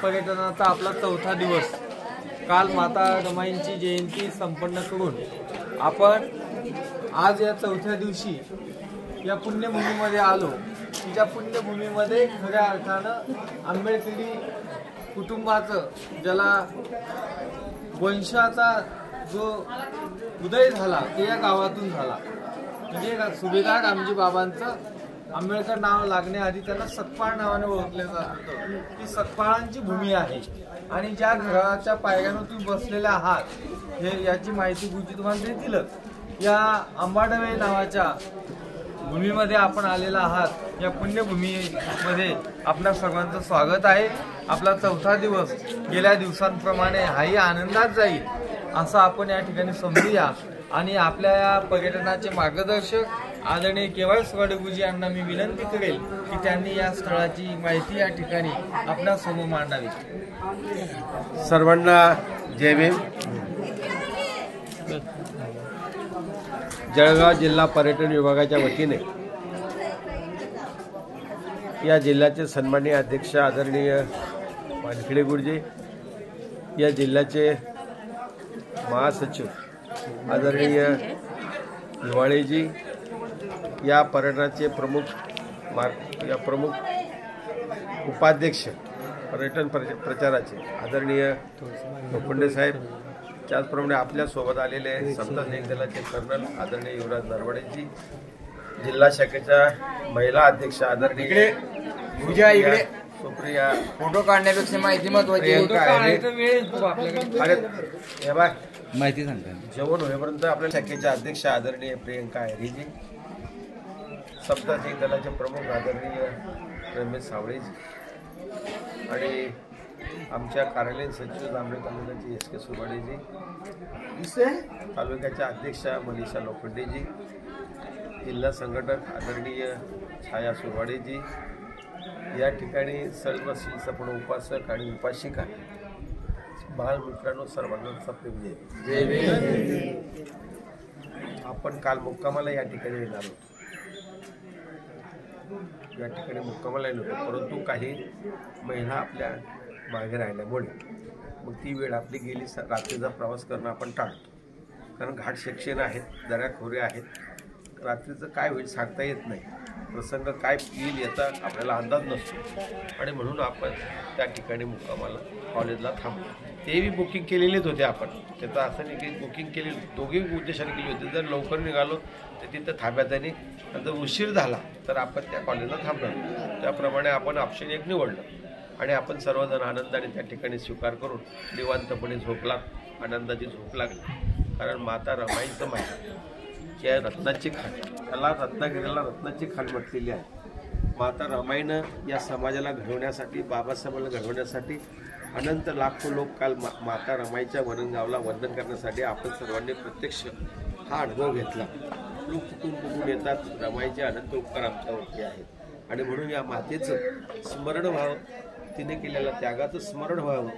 पर्यटनाचा आपला चौथा दिवस। काल माता रमाईंची जयंती संपन्न करून आपण आज या चौथ्या दिवशी या पुण्यभूमीमध्ये आलो। त्या पुण्यभूमीमध्ये खऱ्या अर्थानं आंबेडकरी कुटुंबाचं ज्याला वंशाचा जो उदय झाला तो या गावातून झाला। म्हणजे सुभेदार रामजी बाबांचं आंबेडकर नाव लागण्याआधी त्यांना सकपाळ नावाने ओळखले जातं। ती सकपाळांची भूमी आहे आणि ज्या घराच्या पायऱ्यावर तुम्ही बसलेले आहात हे याची माहिती गुरुजी तुम्हाला देतीलच। या अंबाडवे नावाच्या भूमीमध्ये आपण आलेला आहात। या पुण्यभूमीमध्ये आपल्या सर्वांचं स्वागत आहे। आपला चौथा दिवस गेल्या दिवसांप्रमाणे हाही आनंदात जाईल असं आपण या ठिकाणी समजूया। आणि आपल्या या पर्यटनाचे मार्गदर्शक आदरणीय केवळ स्वडगुजी यांना मी विनंती करेल की त्यांनी या स्थळाची माहिती या ठिकाणी आपल्या समोर मांडावी। सर्वांना जय भीम। जळगाव जिल्हा पर्यटन विभागाच्या वतीने या जिल्ह्याचे सन्माननीय अध्यक्ष आदरणीय वानखेडे गुरुजी, या जिल्ह्याचे महासचिव आदरणीय हिवाळेजी, या पर्यटनाचे प्रमुख उपाध्यक्ष पर्यटन प्रचाराचे आदरणीय लोखंडे साहेब, त्याचप्रमाणे आपल्यासोबत आलेले समता सैनिक दलाचे कर्नल आदरणीय युवराज नरवडेजी, जिल्हा शाखेच्या महिला अध्यक्ष आदरणीय सुप्रिया, फोटो काढण्यापेक्षा माहिती महत्वाची माहिती सांगता। जेवण होईपर्यंत आपल्या शाखेच्या अध्यक्ष आदरणीय प्रियंका हैरीजी, समता सैनिक दलाचे प्रमुख आदरणीय रमेश सावळेजी आणि आमच्या कार्यालयीन सचिव जांभळे तालुक्याचे SK सुरवाडेजी, तालुक्याच्या अध्यक्षा मनीषा लोखंडेजी, जिल्हा संघटक आदरणीय छाया सुरवाडेजी, या ठिकाणी सर्व सपन उपासक आणि उपासिका बालमित्रांनो सर्वांना जय। आपण काल मुक्कामाला या ठिकाणी येणार होतो, या ठिकाणी मुक्कामाला येणार होतो, परंतु काही महिला आपल्या मागे राहिल्यामुळे मग ती वेळ आपली गेली। रात्रीचा प्रवास करणं आपण टाळतो, कारण घाट सेक्शन आहेत, दऱ्याखोरे आहेत, रात्रीचं काय होईल सांगता येत नाही, प्रसंग काय येईल याचा आपल्याला अंदाज नसतो आणि म्हणून आपण त्या ठिकाणी मुक्कामाला कॉलेजला थांबलो। तेही बुकिंग केलेलीच होते आपण, त्याचं असं नाही की बुकिंग केली, दोघी उद्देशाने केली होती। जर लवकर निघालो तर तिथं थांब्यात आणि जर उशीर झाला तर आपण त्या कॉलेजला थांबलो। त्याप्रमाणे आपण ऑप्शन 1 निवडलं आणि आपण सर्वजण आनंदाने त्या ठिकाणी स्वीकार करून निवांतपणे झोपला, आनंदाची झोप लागली। कारण माता रमाईचं माहिती की रत्नाची खाण, त्याला रत्नागिरीला रत्नाची खाण म्हटलेली आहे। माता रमाईनं या समाजाला घडवण्यासाठी, बाबासाहेबांना घडवण्यासाठी अनंत लाखो लोक काल माता रमाईच्या वनगावला वंदन करण्यासाठी आपण सर्वांनी प्रत्यक्ष हा अनुभव घेतला। लोक कुठून येतात, रमाईचे अनंत उपकार आमच्यावरती आहेत आणि म्हणून या मातेचं स्मरण व्हावं, तिने केलेल्या त्यागाचं स्मरण व्हावं,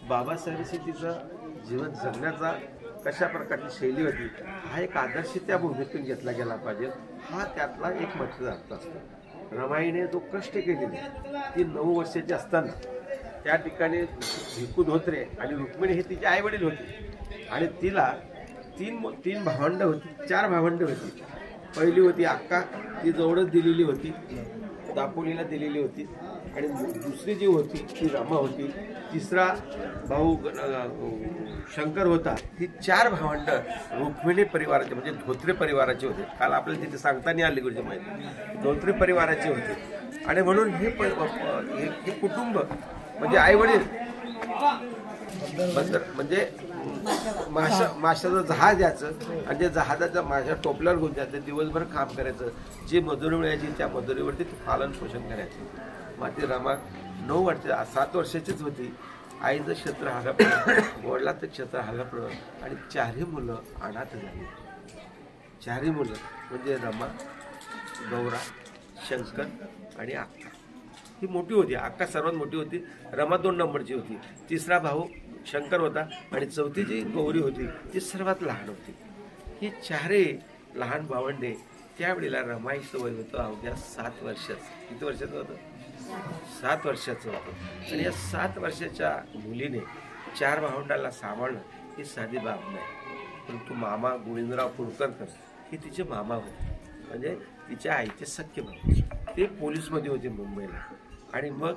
बाबासाहेबांशी तिचं जीवन जगण्याचा कशा प्रकारची शैली होती हा एक आदर्श त्या भूमीतून घेतला गेला पाहिजे। हा त्यातला एक महत्त्वाचा अर्थ असतो। रमाईने जो कष्ट केलेले, ती 9 वर्षाची असताना त्या ठिकाणी भिकू धोत्रे आणि रुक्मिणी हे तिचे आईवडील होते आणि तिला तीन भावंड होती, 4 भावंड होती। पहिली होती अक्का, ती जवळच दिलेली होती, दापोलीला दिलेली होती आणि दुसरी जी होती ती रमा होती, तिसरा भाऊ शंकर होता। ही 4 भावंड रुक्मिणी परिवाराचे म्हणजे धोत्रे परिवाराचे होते। काल आपल्याला तिथे सांगता नाही आली गुरुजी माहिती, धोत्रे परिवाराचे होते आणि म्हणून हे कुटुंब म्हणजे आई वडील म्हणजे माशाचं जहाज याचं आणि त्या जहाजाच्या माशा टोपल्यावर घेऊन जायचं, दिवसभर काम करायचं, जी मजुरी मिळायची त्या मजुरीवरती पालन पोषण करायचं। माती रमा 7 वर्षाचीच होती। आईचं क्षेत्र हलपलं, वडिलाचं क्षेत्र हलपलं आणि 4ही मुलं अनाथ झाली। 4ही मुलं म्हणजे रमा, गौरा, शंकर आणि अक्का ही मोठी होती। अक्का सर्वात मोठी होती, रमा 2 नंबरची होती, तिसरा भाऊ शंकर होता आणि चौथी जी गौरी होती ती सर्वात लहान होती। ही 4ही लहान भावंडे त्यावेळेला रमाईचं वय होतं अवघ्या 7 वर्षाचं। किती वर्षाचं होतं? 7 वर्षाचं होतं आणि या 7 वर्षाच्या मुलीने 4 भावंडाला सांभाळणं ही साधी बाब नाही. परंतु मामा गोविंदराव कुलकर्णी हे तिचे मामा होते, म्हणजे तिच्या आईचे सख्खे भाऊ. ते पोलीसमध्ये होते मुंबईला आणि मग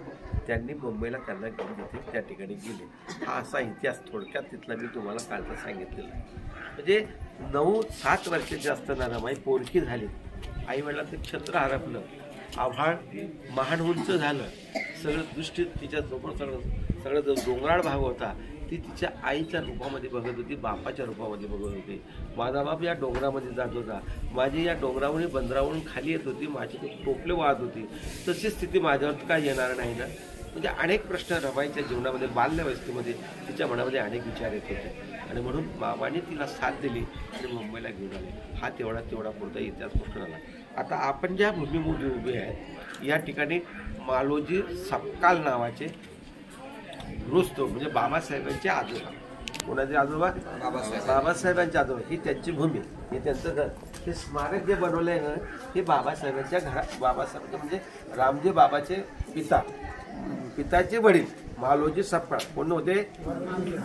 त्यांनी मुंबईला त्यांना घेऊन तिथे त्या ठिकाणी गेले. हा असा इतिहास थोडक्यात तिथला मी तुम्हाला कालचा सांगितलेला आहे. म्हणजे 9-7 वर्षाची असताना रमाई पोरकी झाली. आई वडिलांचं छत्र हरपलं, आभाळ महान उंच झालं, सगळं दृष्टी तिच्या जवळ सगळं जो डोंगराळ भाग होता ती तिच्या आईच्या रूपामध्ये बघत होती, बापाच्या रूपामध्ये बघत होती. माझा बाप या डोंगरामध्ये जात होता, माझी या डोंगरावरून बंदरावरून खाली येत होती, माझी टोपले वाहत होती. तशी स्थिती माझ्यावर काय येणार नाही ना. म्हणजे अनेक प्रश्न रमाईच्या जीवनामध्ये बाल्यावस्थेमध्ये तिच्या मनामध्ये अनेक विचार येत होते आणि म्हणून बाबाने तिला साथ दिली आणि मुंबईला घेऊन आले. हा तेवढा पुढचा इतिहास पुष्ट झाला. आता आपण ज्या भूमीमध्ये उभे आहेत या ठिकाणी मालोजी सपकाळ नावाचे रुस्तो म्हणजे बाबासाहेबांचे आजोबा, कोणाचे आजोबा? बाबासाहेबांचे आजोबा. ही त्यांची भूमी, हे त्यांचं घर. हे स्मारक जे बनवलं आहे ना हे बाबासाहेबांच्या घरात, बाबासाहेब म्हणजे रामजी बाबाचे पिताचे वडील मालोजी सपकाळ. कोण होते?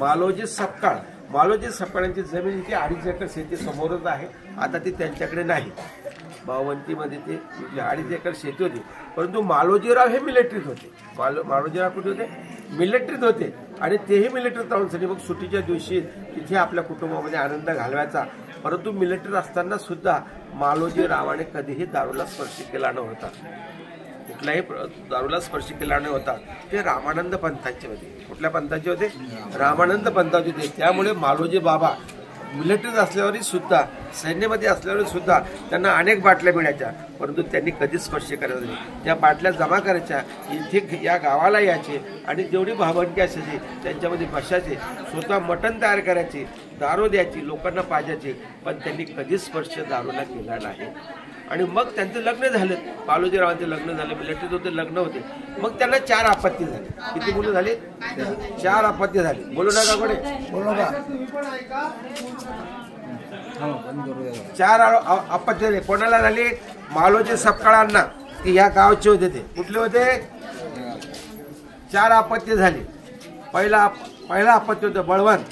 मालोजी सपकाळ. मालोजी सपकाळांची जमीन इथे 2.5 एकर शेती समोरच आहे. आता ती त्यांच्याकडे नाही. बावंतीमध्ये ते 2.5 एकर शेती होती. परंतु मालोजीराव हे मिलिटरीत होते. मालोजीराव कुठे होते? मिलिटरीत होते आणि तेही मिलिटरीत राहूनसाठी मग सुट्टीच्या दिवशी तिथे आपल्या कुटुंबामध्ये आनंद घालवायचा. परंतु मिलिटरीत असताना सुद्धा मालोजीरावाने कधीही दारूला स्पर्श केला नव्हता, कुठल्याही दारूला स्पर्श केला नव्हता. ते रामानंद पंथांचे होते. कुठल्या पंथांचे होते? रामानंद पंथांचे होते. त्यामुळे मालोजी बाबा मिलिटरीत असल्यावरही सुद्धा, सैन्यामध्ये असल्यावर सुद्धा त्यांना अनेक बाटल्या मिळायच्या, परंतु त्यांनी कधीच स्पर्श करायचा नाही. त्या बाटल्या जमा करायच्या, इथे या गावाला यायचे आणि जेवढी भावंडकी असायची त्यांच्यामध्ये बसायचे, स्वतः मटण तयार करायचे, दारू द्यायची, लोकांना पाजायचे, पण त्यांनी कधीच स्पर्श दारूला केला नाही. आणि मग त्यांचं लग्न झालं, मालोजीरावांचे लग्न झाले, मिलिटरीत होते, लग्न होते. मग त्यांना 4 अपत्य झाले. किती मुलं झाले? 4 अपत्य झाले. बोलू नका कोणी, बोलू नका. 4 अपत्य झाले. कोणाला झाले? मालोजी सपकाळांना. की या गावचे होते. ते कुठले होते? 4 अपत्य झाले. पहिला अपत्य होतं बळवंत,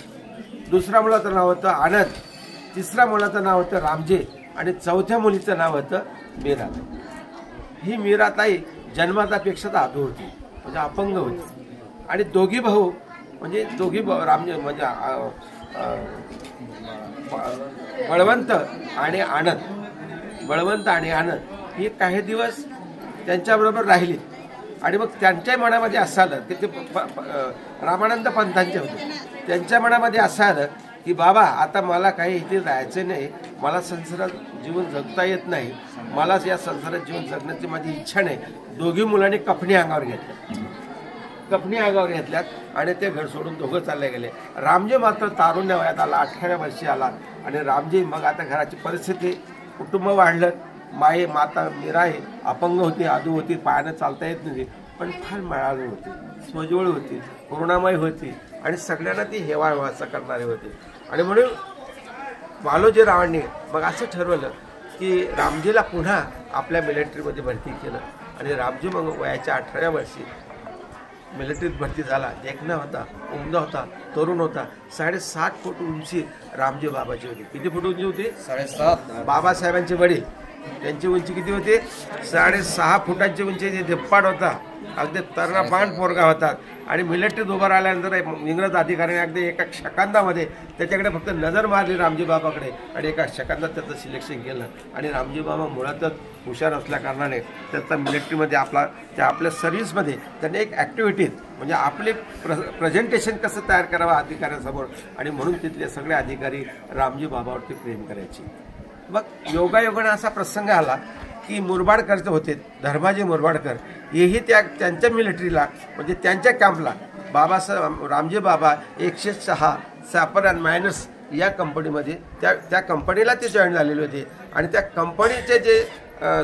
दुसऱ्या मुलाचं नाव होतं आनंद, तिसऱ्या मुलाचं नाव होतं रामजे आणि 4थ्या मुलीचं नाव होतं मीरा. ही मीराताई जन्मातापेक्षा आधू होती, म्हणजे अपंग होती. आणि दोघी भाऊ म्हणजे रामजे म्हणजे बळवंत आणि आनंद ही काही दिवस त्यांच्याबरोबर राहिली. आणि मग त्यांच्या मनामध्ये असं आलं की ते रामानंद पंथांचे होते. त्यांच्या मनामध्ये असं आलं की बाबा आता मला काही इथे राहायचं नाही, मला संसारात जीवन जगता येत नाही, मला या संसारात जीवन जगण्याची माझी इच्छा नाही. दोघी मुलांनी कफनी अंगावर घेतल्यात आणि ते घर सोडून दोघं चालले गेले. रामजी मात्र तारुण्य वयात आला, 18व्या वर्षी आला. आणि रामजी मग आता घराची परिस्थिती, कुटुंब वाढलं. माता मीराई अपंग होती, आदू होती, पायानं चालता येत नव्हती, पण फार मळाळू होती, स्वजवळ होती, करुणामय होती आणि सगळ्यांना ती हेवाळवासा करणारी होती. आणि म्हणून मालोजीरावांनी मग असं ठरवलं की रामजीला पुन्हा आपल्या मिलिटरीमध्ये भरती केलं. आणि रामजी मग वयाच्या 18व्या वर्षी मिलिटरीत भरती झाला. देखणा होता, उमदा होता, तरुण होता. 7.5 फूट उंची रामजी बाबाची होती. किती फूट उंची होती? 7.5. बाबासाहेबांचे वडील त्यांची उंची किती होती? 6.5 फुटांची उंची. धिप्पाड होता, अगदी तरणपाण पोरगा होता. आणि मिलिटरीत उभं राहिल्यानंतर इंग्रज अधिकाऱ्याने अगदी एका सेकंदामध्ये त्याच्याकडे फक्त नजर मारली रामजी बाबाकडे आणि एका सेकंदात त्याचं सिलेक्शन केलं. आणि रामजी बाबा मुळातच हुशार असल्या कारणाने त्याचा मिलिटरीमध्ये आपल्या सर्व्हिसमध्ये त्यांनी एक ॲक्टिव्हिटीज म्हणजे आपले प्रेझेंटेशन कसं तयार करावं अधिकाऱ्यांसमोर, आणि म्हणून तिथले सगळे अधिकारी रामजी बाबावरती प्रेम करायचे. मग योगायोगाने असा प्रसंग आला की मुरबाडकरचे होते, धर्माजी मुरबाडकर, हेही त्यांच्या मिलिटरीला म्हणजे त्यांच्या कॅम्पला रामजी बाबा 106 सॅपर अँड मायनर्स या कंपनीमध्ये त्या कंपनीला ते जॉईन झालेले होते. आणि त्या कंपनीचे जे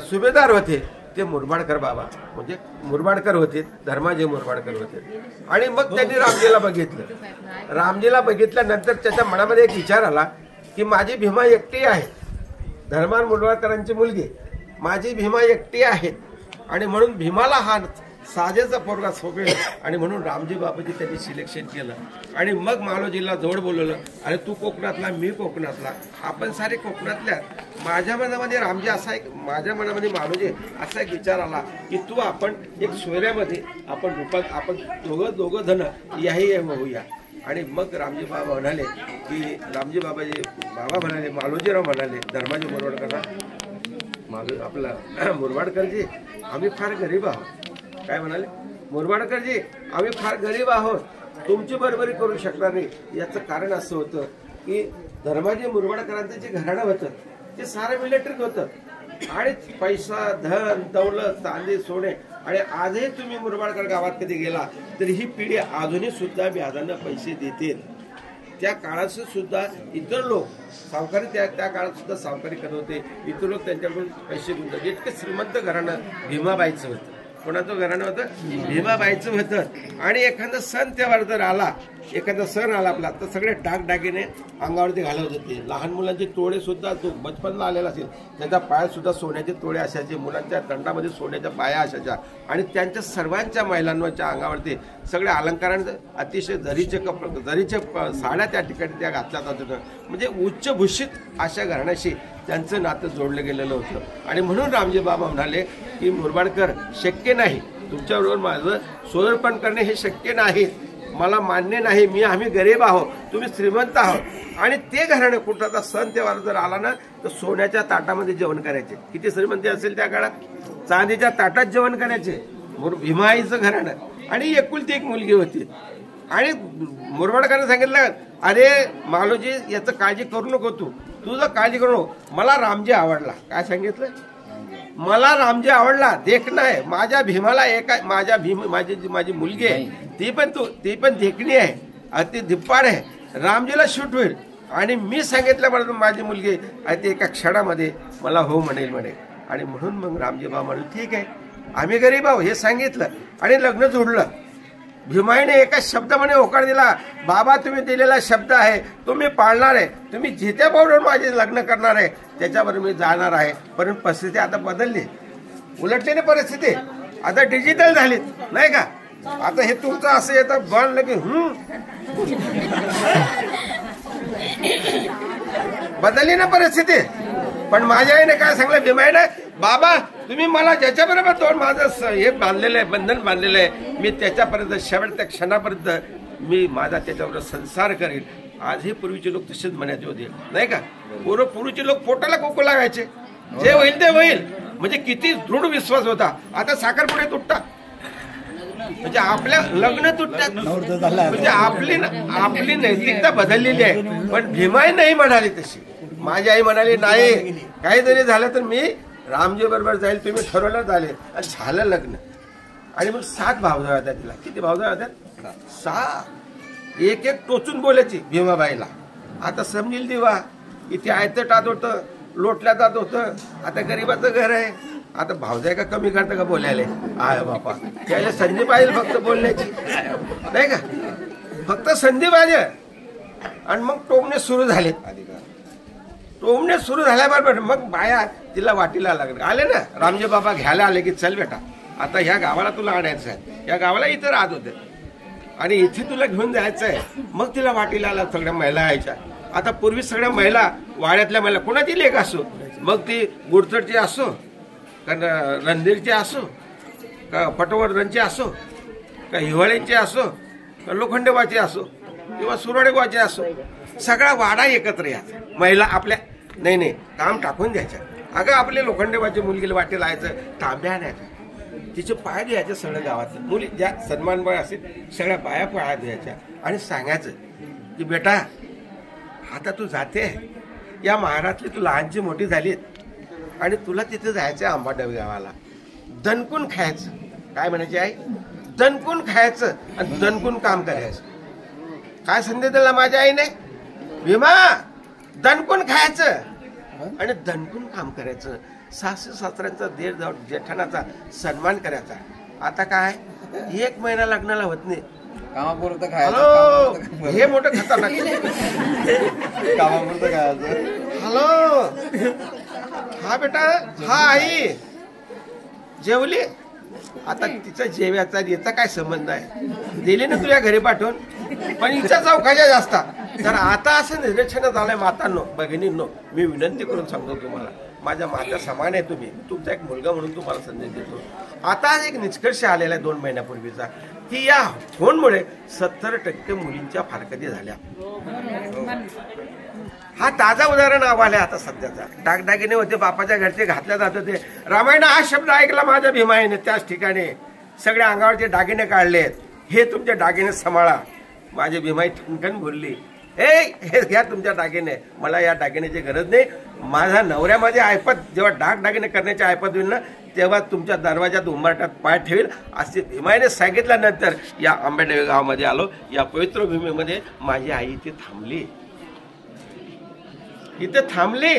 सुभेदार होते ते मुरबाडकर बाबा म्हणजे मुरबाडकर होते, धर्माजी मुरबाडकर होते. आणि मग त्यांनी रामजीला बघितल्यानंतर त्याच्या मनामध्ये एक विचार आला की माझी भीमा एकटी आहे, धर्मान मुरबाडकरांची मुलगी, माझी भीमा एकटी आहे आणि म्हणून भीमाला हा साजेचा पोरगा सोबेल आणि म्हणून रामजी बाबाजी त्यांनी सिलेक्शन केलं आणि मग मालोजीला जवळ बोलवलं. अरे तू कोकणातला, मी कोकणातला, आपण सारे कोकणातल्या. माझ्या मनामध्ये रामजी असा एक, माझ्या मनामध्ये मालोजी असा एक विचार आला की तू आपण एक सोयऱ्यामध्ये आपण रूपात आपण दोघं जण याही होऊया. आणि मग रामजी बाबा म्हणाले की रामजी बाबा म्हणाले, मालोजीराव म्हणाले धर्माजी मुरबाडकरांना, आपला मुरबाडकरजी आम्ही फार गरीब आहोत. काय म्हणाले? मुरबाडकरजी आम्ही फार गरीब आहोत, तुमची बरोबरी करू शकणार नाही. याचं कारण असं होतं की धर्माजी मुरबाडकरांचं जे घराणं होतं ते सारं मिलिटरीत होतं आणि पैसा, धन, दौलत, चांदी, सोने. आणि आजही तुम्ही मुरबाडकर गावात कधी गेला तरी ही पिढी अजूनही सुद्धा व्याजानं पैसे देते. त्या काळात सुद्धा इतर लोक सावकारी त्या काळात सुद्धा सावकारी करत होते. इतर लोक त्यांच्याकडून पैसे गुंतवत. इतकं श्रीमंत घराणं भीमाबाईचं होतं. कोणाचं घराणं होतं? भीमाबाईचं होतं. आणि एखादा सण तेव्हार जर आला, एखादा सण आला आपला, तर सगळे दागदागिने अंगावरती घालवत होते. लहान मुलांचे तोडे सुद्धा, तो बचपनला आलेला असेल त्याच्या पायात सुद्धा सोन्याचे तोडे असायचे, मुलांच्या दंडामध्ये सोन्याच्या पाया असायच्या. आणि त्यांच्या सर्वांच्या महिलांच्या अंगावरती सगळ्या अलंकारांचं अतिशय जरीचे साड्या त्या ठिकाणी त्या घातल्या जात होत्या. म्हणजे उच्चभूषित अशा घराण्याशी त्यांचं नातं जोडलं गेलेलं होतं. आणि म्हणून रामजी बाबा म्हणाले की मुरबाडकर शक्य नाही, तुमच्याबरोबर माझं सोयरपण करणे हे शक्य नाही, मला मान्य नाही. आम्ही गरीब आहोत, तुम्ही श्रीमंत आहोत. आणि ते घराणं कुठला सण तेव्हार जर आला ना तर सोन्याच्या ताटामध्ये जेवण करायचे. किती श्रीमंती असेल त्या काळात, चांदीच्या ताटात जेवण करायचे. भीमाईचं घराणं आणि एकुलती एक मुलगी होती. आणि मुरबाडकरांनी सांगितलं, अरे मालोजी याचं काळजी करू नको, तुझं काळजी करू नको, मला रामजी आवडला. काय सांगितलं? मला रामजी आवडला, देखणं आहे. माझ्या भीमाला माझी मुलगी आहे, ती पण देखणी आहे, ती धिप्पाड आहे, रामजीला शूट होईल. आणि मी सांगितल्याबरोबर माझी मुलगी ती एका क्षणामध्ये मला हो म्हणेल. आणि म्हणून मग रामजी बाबा म्हणले ठीक आहे, आम्ही गरीब आहोत हे सांगितलं आणि लग्न जोडलं. भीमाईने एका शब्दामध्ये होकार दिला, बाबा तुम्ही दिलेला शब्द आहे तो मी पाळणार आहे, तुम्ही जित्या पावडर माझे लग्न करणार आहे त्याच्यावर मी जाणार आहे. परंतु परिस्थिती आता बदलली, उलटलेली परिस्थिती आता डिजिटल झालीत नाही का. आता हे तुमचं असं येतं बनलं की बदलली ना परिस्थिती. पण माझ्या आईने काय सांगलं भीमाईने, बाबा तुम्ही मला ज्याच्याबरोबर दोन माझं हे बांधलेलं आहे, बंधन बांधलेलं आहे, मी त्याच्यापर्यंत शेवटच्या क्षणापर्यंत मी माझा त्याच्याबरोबर संसार करेन. आजही पूर्वीचे लोक तसेच म्हणायचे होते नाही का. पूर्वीचे लोक पोटाला कुकू लागायचे, जे होईल ते होईल, म्हणजे किती दृढ विश्वास होता. आता साखरपुडे तुटतात, म्हणजे आपल्या लग्न तुटतात, म्हणजे आपली नैतिकता बदललेली आहे. पण भीमाई नाही म्हणाली तशी. माझी आई म्हणाली नाही, काही जरी झालं तर मी रामजी बरोबर जाईल, तुम्ही ठरवलं झाले. झालं लग्न. आणि मग 7 भावजा होत्या तिला. किती भावजा होत्या? 6. एक टोचून बोलायची भीमाबाईला. आता समजेल देवा, इथे आयतं टात होतं, लोटल्या जात होतं, आता गरीबाचं घर आहे. आता भावजाय का कमी करतं का बोलायला? आय बापा, त्याला संधी पाहिजे फक्त बोलण्याची नाही का, फक्त संधी पाहिजे. आणि मग टोमणे सुरू झाले. टोमणे सुरू झाल्याबरोबर मग बाया तिला वाटीला लागले. आले ना रामजी बाबा घ्यायला आले की चल बेटा आता ह्या गावाला तुला आणायचं आहे, या गावाला इथं राहत होते आणि इथे तुला घेऊन जायचं आहे. मग तिला वाटीला आला. सगळ्या महिला यायच्या. आता पूर्वी सगळ्या महिला, वाड्यातल्या महिला, कोणाची लेक असो, मग ती गुडचडची असो का रणधीरची असो का पटवर्धनची असो का हिवाळ्यांची असो का लोखंडेबाची असो किंवा सुरडेबाची असो, सगळा वाडा एकत्र यायचा. महिला आपल्या नाही काम टाकून द्यायच्या. अगं आपले लोखंडेबाची मुलगीला वाटेला यायचं, तांब्या आणायच्या, तिचे पाय द्यायचे. सगळ्या गावातल्या मुली ज्या सन्मानबाई असेल सगळ्या बाया पाया द्यायच्या आणि सांगायचं की बेटा आता तू जाते, या महारातली तू लहानची मोठी झाली आणि तुला तिथे जायचं आंबाडव गावाला, दणकून खायचं. काय म्हणायचे आई? दणकून खायचं आणि दणकून काम करायचं. काय संदेश दिला माझ्या आईने? भीमा दणकून खायचं आणि दणकून काम करायचं. सासू सासऱ्यांचा देर जेठाणाचा सन्मान करायचा. आता काय 1 महिना लग्नाला होत नाही, कामापुरतं हॅलो हे मोठं खतरनाक. कामापुरतं खायचं. हॅलो हा बेटा, हा आई जेवली, आता तिचा जेव्याचा याचा काय संबंध आहे? दिली ना तुझ्या घरी पाठवून, पण हिच्या चौकाच्या जास्त. तर आता असं निरीक्षण झालंय मातांनो, भगिनींनो, मी विनंती करून सांगतो तुम्हाला, माझ्या माता समान आहे तुम्ही, तुमचा एक मुलगा म्हणून तुम्हाला संदेश देतो. आता एक निष्कर्ष आलेला आहे 2 महिन्यापूर्वीचा, की या फोनमुळे 70% मुलींच्या फारकती झाल्या. हा ताजा उदाहरण आवाला आता सध्याचा. दागदागिने होते बापाच्या घरचे घातल्या जात होते. रामायण हा शब्द ऐकला माझ्या भीमाईने, त्याच ठिकाणी सगळ्या अंगावरचे दागिने काढलेत. हे तुमचे दागिने सांभाळा. माझी भीमाई ठणठण बोलली, हे घ्या तुमच्या दागिने, मला या दागिन्याची गरज नाही. माझा नवऱ्यामध्ये ऐपत, जेव्हा दागिने करण्याची ऐपत होईल ना, तेव्हा तुमच्या दरवाजात उंबरठ्यात पाय ठेवील, असे भीमाईने सांगितल्यानंतर या आंबेडे गावामध्ये आलो. या पवित्र भूमीमध्ये माझी आई इथे थांबली, इथे थांबली.